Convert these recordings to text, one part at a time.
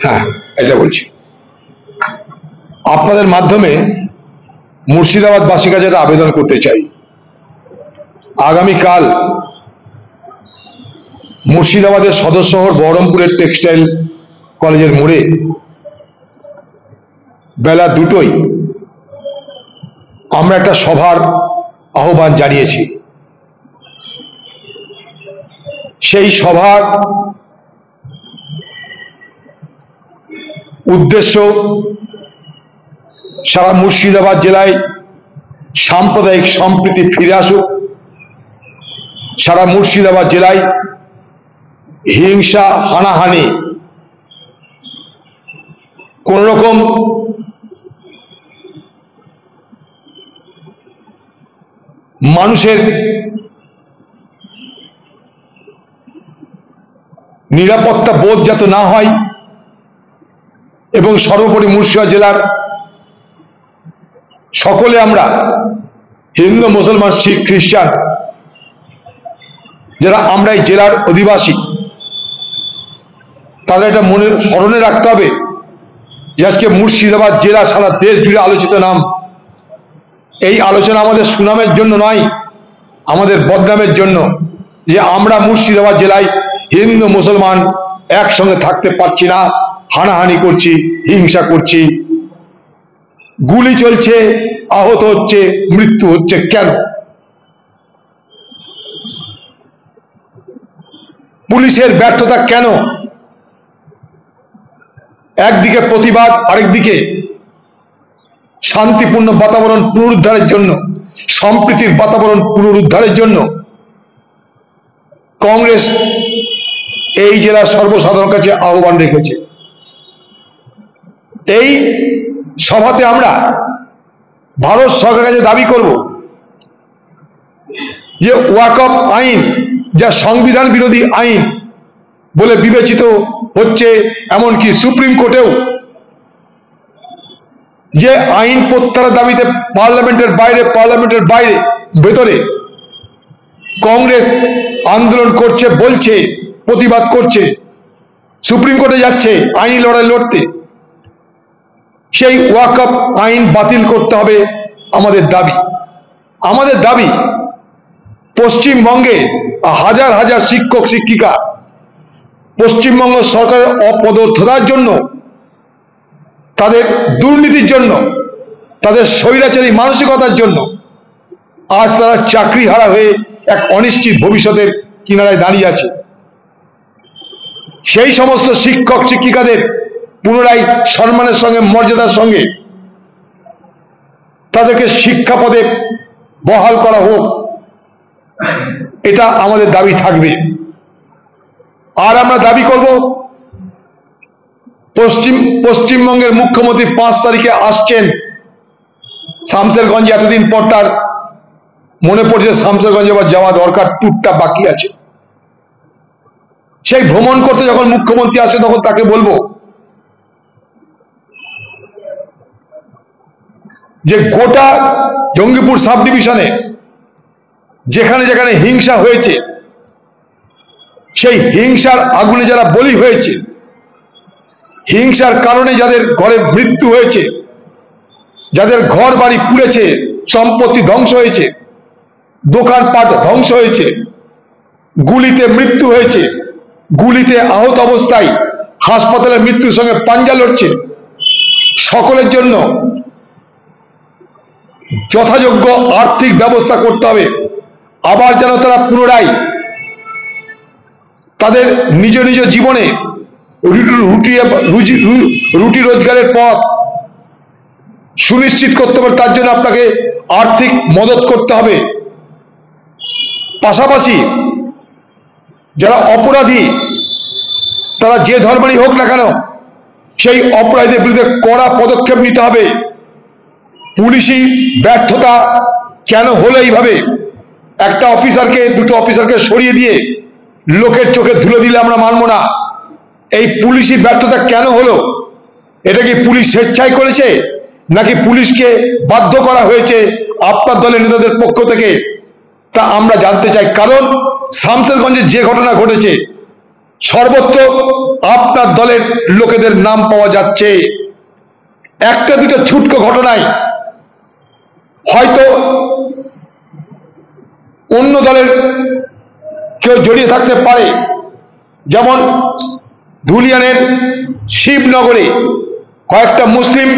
হ্যাঁ, এটা বলছি। আপনাদের মাধ্যমে মুর্শিদাবাদবাসীর কাছে একটা আবেদন করতে চাই। আগামীকাল মুর্শিদাবাদের সদর শহর বহরমপুরের টেক্সটাইল কলেজের মোড়ে বেলা 2টোয় আমরা একটা সভার আহ্বান জানিয়েছি। সেই সভার উদ্দেশ্য সারা মুর্শিদাবাদ জেলায় সাম্প্রদায়িক সম্প্রীতি ফিরে আসুক, সারা মুর্শিদাবাদ জেলায় হিংসা হানাহানি কোন রকম মানুষের নিরাপত্তা বোধ যাতে না হয়, এবং সর্বোপরি মুর্শিদাবাদ জেলার সকলে আমরা হিন্দু মুসলমান শিখ খ্রিস্টান যারা আমরা এই জেলার অধিবাসী তাদের এটা মনে স্মরণে রাখতে হবে যে আজকে মুর্শিদাবাদ জেলা সারা দেশ জুড়ে আলোচিত নাম। এই আলোচনা আমাদের সুনামের জন্য নয়, আমাদের বদনামের জন্য, যে আমরা মুর্শিদাবাদ জেলায় হিন্দু মুসলমান একসঙ্গে থাকতে পারছি না, হানাহানি করছি, হিংসা করছি, গুলি চলছে, আহত হচ্ছে, মৃত্যু হচ্ছে। কেন? পুলিশের ব্যর্থতা কেন? একদিকে প্রতিবাদ, আরেকদিকে শান্তিপূর্ণ বাতাবরণ পুনরুদ্ধারের জন্য, সম্প্রীতির বাতাবরণ পুনরুদ্ধারের জন্য কংগ্রেস এই জেলার সর্বসাধারণের কাছে আহ্বান রেখেছে। এই সভাতে আমরা ভারত সরকারের কাছে দাবি করব যে ওয়াকফ আইন, যা সংবিধান বিরোধী আইন বলে বিবেচিত হচ্ছে, এমনকি সুপ্রিম কোর্টেও যে আইন প্রত্যাহারের দাবিতে পার্লামেন্টের বাইরে ভেতরে কংগ্রেস আন্দোলন করছে, বলছে, প্রতিবাদ করছে, সুপ্রিম কোর্টে যাচ্ছে আইনি লড়াই লড়তে। সেই ওয়াকফ আইন বাতিল করতে হবে আমাদের দাবি। আমাদের দাবি পশ্চিমবঙ্গে হাজার হাজার শিক্ষক শিক্ষিকা পশ্চিমবঙ্গ সরকারের অপদার্থতার জন্য, তাদের দুর্নীতির জন্য, তাদের স্বৈরাচারী মানসিকতার জন্য আজ তারা চাকরি হারা হয়ে এক অনিশ্চিত ভবিষ্যতের কিনারায় দাঁড়িয়ে আছে। সেই সমস্ত শিক্ষক শিক্ষিকাদের পুনরায় সম্মানের সঙ্গে, মর্যাদার সঙ্গে তাদেরকে শিক্ষা পদে বহাল করা হোক, এটা আমাদের দাবি থাকবে। আর আমরা দাবি করব পশ্চিমবঙ্গের মুখ্যমন্ত্রী 5 তারিখে আসছেন শামসেরগঞ্জে। এতদিন পর তার মনে পড়ছে শামসেরগঞ্জে আবার যাওয়া দরকার, ট্যুরটা বাকি আছে। সেই ভ্রমণ করতে যখন মুখ্যমন্ত্রী আসে তখন তাকে বলবো যে গোটা জঙ্গিপুর সাব ডিভিশনে যেখানে যেখানে হিংসা হয়েছে, সেই হিংসার আগুনে যারা বলি হয়েছে, হিংসার কারণে যাদের ঘরে মৃত্যু হয়েছে, যাদের ঘর বাড়ি পুড়েছে, সম্পত্তি ধ্বংস হয়েছে, দোকানপাট ধ্বংস হয়েছে, গুলিতে মৃত্যু হয়েছে, গুলিতে আহত অবস্থায় হাসপাতালে মৃত্যুর সঙ্গে পাঞ্জা লড়ছে, সকলের জন্য যথাযোগ্য আর্থিক ব্যবস্থা করতে হবে। আবার যেন তারা পুনরায় তাদের নিজ নিজ জীবনে রুটি রোজগারের পথ সুনিশ্চিত করতে পারে, তার জন্য আপনাকে আর্থিক মদত করতে হবে। পাশাপাশি যারা অপরাধী, তারা যে ধর্মেরই হোক না কেন, সেই অপরাধীদের বিরুদ্ধে কড়া পদক্ষেপ নিতে হবে। পুলিশি ব্যর্থতা কেন হলো এইভাবে? একটা অফিসারকে, দুটো অফিসারকে সরিয়ে দিয়ে লোকের চোখে ধুলো দিলে আমরা মানব না। এই পুলিশি ব্যর্থতা কেন হলো? এটা কি পুলিশ স্বেচ্ছায় করেছে, নাকি পুলিশকে বাধ্য করা হয়েছে আপনার দলের নেতাদের পক্ষ থেকে? তা আমরা জানতে চাই। কারণ শামসেরগঞ্জে যে ঘটনা ঘটেছে, সর্বত্র আপনার দলের লোকেদের নাম পাওয়া যাচ্ছে। একটা দুটো ছুটকো ঘটনায় হয়তো অন্য দলের কেউ জড়িয়ে থাকতে পারে, যেমন ধুলিয়ানের শিবনগরে কয়েকটা মুসলিম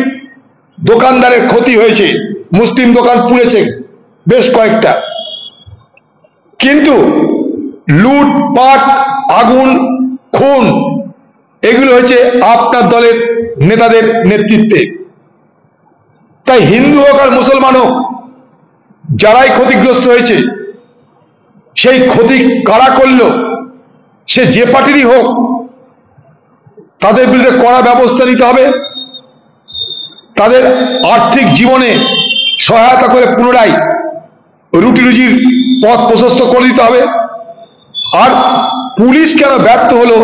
দোকানদারের ক্ষতি হয়েছে, মুসলিম দোকান পুড়েছে বেশ কয়েকটা, কিন্তু লুটপাট, আগুন, খুন এগুলো হয়েছে আপনার দলের নেতাদের নেতৃত্বে। তাই হিন্দু হোক আর মুসলমান হোক, যারাই ক্ষতিগ্রস্ত হয়েছে, সেই ক্ষতি কারা করল, সে যে পার্টিরই হোক, তাদের বিরুদ্ধে কড়া ব্যবস্থা নিতে হবে। তাদের আর্থিক জীবনে সহায়তা করে পুনরায় রুটি রুজির পথ প্রশস্ত করে দিতে হবে। আর পুলিশ কেন ব্যর্থ হলো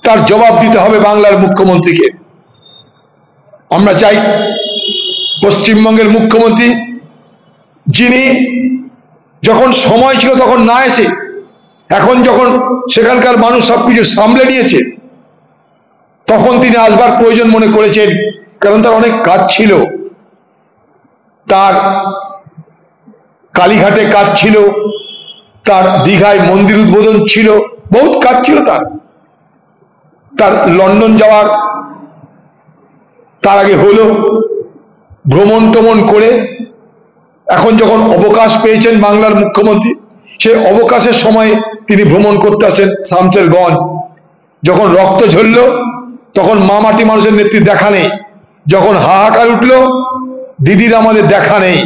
তার জবাব দিতে হবে বাংলার মুখ্যমন্ত্রীকে। আমরা চাই পশ্চিমবঙ্গের মুখ্যমন্ত্রী, যিনি যখন সময় ছিল তখন না এসে এখন যখন সেখানকার মানুষ সবকিছু সামলে নিয়েছে, তখন তিনি আসবার প্রয়োজন মনে করেছেন, কারণ তার অনেক কাজ ছিল। তার কালীঘাটে কাজ ছিল, তার দীঘায় মন্দির উদ্বোধন ছিল, বহুত কাজ ছিল তার লন্ডন যাওয়ার তার আগে হলো, ভ্রমণ টমন করে এখন যখন অবকাশ পেয়েছেন বাংলার মুখ্যমন্ত্রী, সেই অবকাশের সময় তিনি ভ্রমণ করতে আসেন শামসেরগঞ্জ। যখন রক্ত ঝরল তখন মামাটি মানুষের নেত্রীর দেখা নেই, যখন হাহাকার উঠল দিদির আমাদের দেখা নেই।